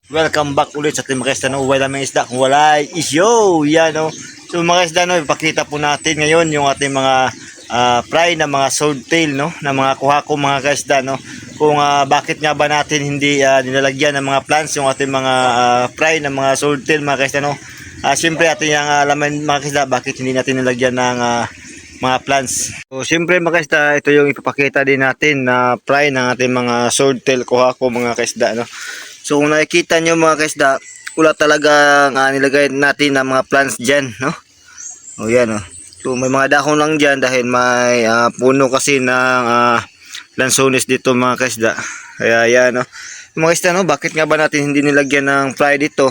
Welcome back ulit sa ating mga isda, no? Wala may isda kung wala is yo. Yan, no? So mga isda, no, ipakita po natin ngayon yung ating mga fry na mga swordtail, no? Na mga kuha ko mga kaisda, no? Kung bakit nga ba natin hindi nilalagyan ng mga plants yung ating mga fry na mga swordtail mga kaisda, no? Siyempre ating yung alaman mga kaisda, bakit hindi natin nilagyan ng mga plants. So siyempre mga kaisda, ito yung ipapakita din natin na fry ng ating mga swordtail kuha ko mga kaisda, no? So kung nakikita nyo mga kaisda, wala talaga nilagay natin ng mga plants dyan, no? O yan, no? So may mga dahon lang dyan dahil may puno kasi ng lansones dito mga kaisda. Kaya yan, no? Mga kaisda, no? Bakit nga ba natin hindi nilagyan ng fly dito,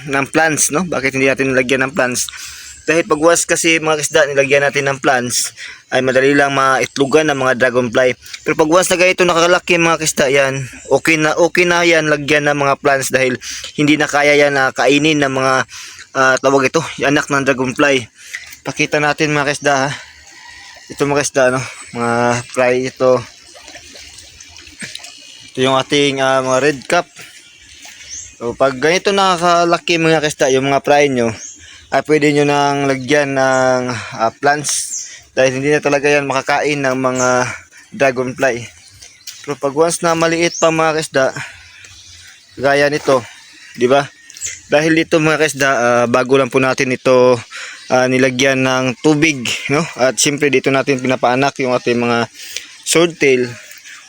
ng plants, no? Bakit hindi natin nilagyan ng plants? Dahil pag once kasi mga kaisda nilagyan natin ng plants, ay madali lang maitlugan ng mga dragonfly. Pero pag once na ganito nakakalaki mga kaisda, yan, okay na yan lagyan ng mga plants dahil hindi na kaya yan kainin ng mga tawag ito, anak ng dragonfly. Pakita natin mga kaisda, ha. Ito mga kaisda, no? Mga fly ito. Ito yung ating mga red cap. So pag ganito nakakalaki mga kaisda, yung mga fly nyo, ay pwede nyo nang lagyan ng plants dahil hindi na talaga yan makakain ng mga dragonfly. Pero pag once na maliit pa mga kaisda, gaya nito, di ba? Dahil dito mga kaisda, bago lang po natin ito nilagyan ng tubig, no? At siyempre dito natin pinapaanak yung ating mga swordtail.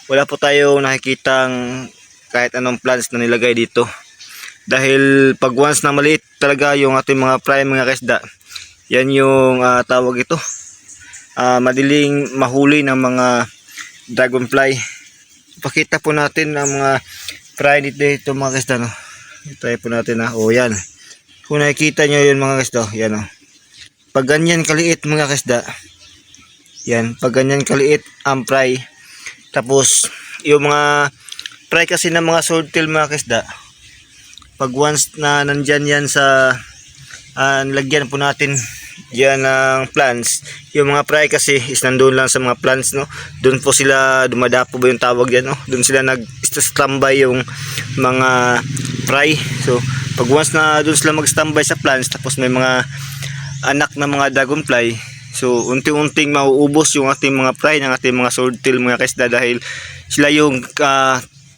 Wala po tayong nakikitang kahit anong plants na nilagay dito. Dahil pag once na maliit talaga yung ating mga fry mga kaisda, yan yung tawag ito, madaling mahuli ng mga dragonfly. Pakita po natin ang mga fry dito mga kaisda, no? Try po natin, o yan. Kung nakikita nyo yun mga kaisda, yan, o. Pag ganyan kaliit mga kaisda, yan, pag ganyan kaliit ang fry, tapos yung mga fry kasi ng mga swordtail mga kaisda, pag once na nandyan yan sa nilagyan po natin yan ng plants, yung mga fry kasi is nandun lang sa mga plants, no? Doon po sila dumadapo ba yung tawag yan, no? Doon sila nag-standby yung mga fry. So pag once na doon sila mag-standby sa plants, tapos may mga anak na mga dragonfly, so unti-unting mauubos yung ating mga fry ng ating mga swordtail mga kaisda dahil sila yung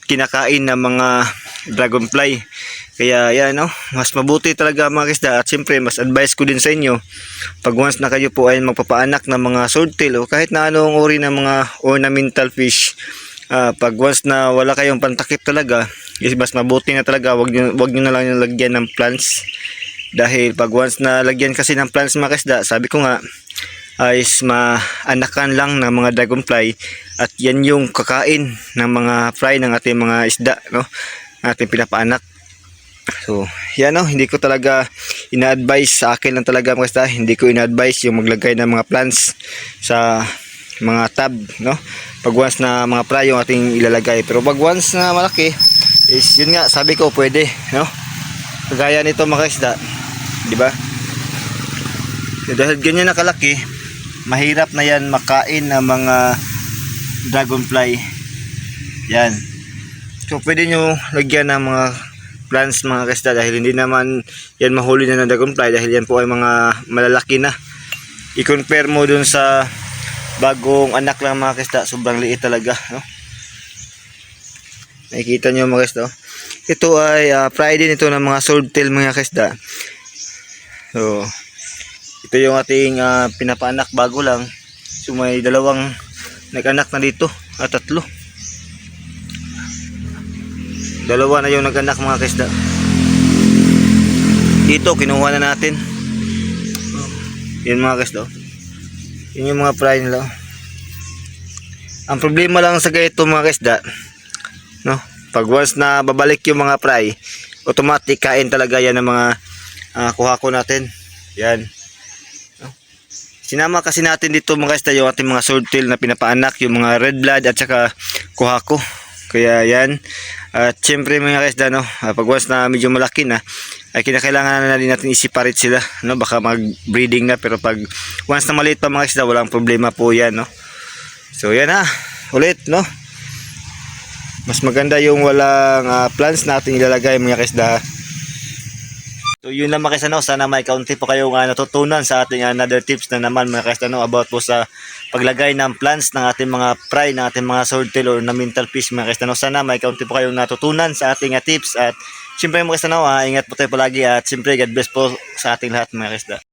kinakain ng mga dragonfly. Kaya yan, no, mas mabuti talaga mga kaisda. At siyempre mas advice ko din sa inyo, pag once na kayo po ay magpapaanak ng mga swordtail o kahit na anong uri ng mga ornamental fish, pag once na wala kayong pantakip talaga, is mas mabuti na talaga wag nyo na lang yung lagyan ng plants. Dahil pag once na lagyan kasi ng plants mga kaisda, sabi ko nga, is maanakan lang ng mga dragonfly at yan yung kakain ng mga fry ng ating mga isda, no, ating pinapaanak. So yan, no, hindi ko talaga ina-advise, sa akin lang talaga mga kaisda, hindi ko ina-advise yung maglagay ng mga plants sa mga tab, no, pag once na mga fry yung ating ilalagay. Pero pag once na malaki is yun nga, sabi ko pwede, no, kagaya nito mga kaisda, di ba? Dahil ganyan nakalaki, mahirap na yan makain ng mga dragonfly. Yan. So pwede nyo lagyan ng mga plants mga kaisda dahil hindi naman yan mahuli na ng dragonfly dahil yan po ay mga malalaki na. I-compare mo dun sa bagong anak lang mga kaisda, sobrang liit talaga, no? Nakikita nyo mga kaisda, ito ay fry din ito ng mga swordtail mga kaisda. So ito yung ating pinapaanak bago lang. So may dalawang nag-anak na dito at tatlo. Dalawa na yung nag-anak mga kaisda. Ito kinuha na natin. Yan mga kaisda. Yun yung mga fry nila. Ang problema lang sa ganito mga kaisda, no, pag once na babalik yung mga fry, automatic kain talaga yan ng mga kuha ko natin. Yan. Sinama kasi natin dito mga kaisda yung ating mga swordtail na pinapaanak, yung mga red blood at saka kuha ko. Kaya yan. At syempre mga kaisda, no, pag once na medyo malaki na, ay kinakailangan na din natin i-separate sila, no, baka mag-breeding na. Pero pag once na maliit pa mga kaisda, walang problema po yan, no. So yan, ulit, no. Mas maganda yung walang plants na ating ilalagay mga kaisda. So yun lang mga kaisda, no? Sana may kaunti po kayong natutunan sa ating another tips na naman mga kaisda, no? About po sa paglagay ng plants ng ating mga fry, ng ating mga swordtail or ornamental fish mga kaisda, no? Sana may kaunti po kayong natutunan sa ating tips. At siyempre mga kaisda, no? Ingat po tayo palagi at siyempre God bless po sa ating lahat mga kaisda.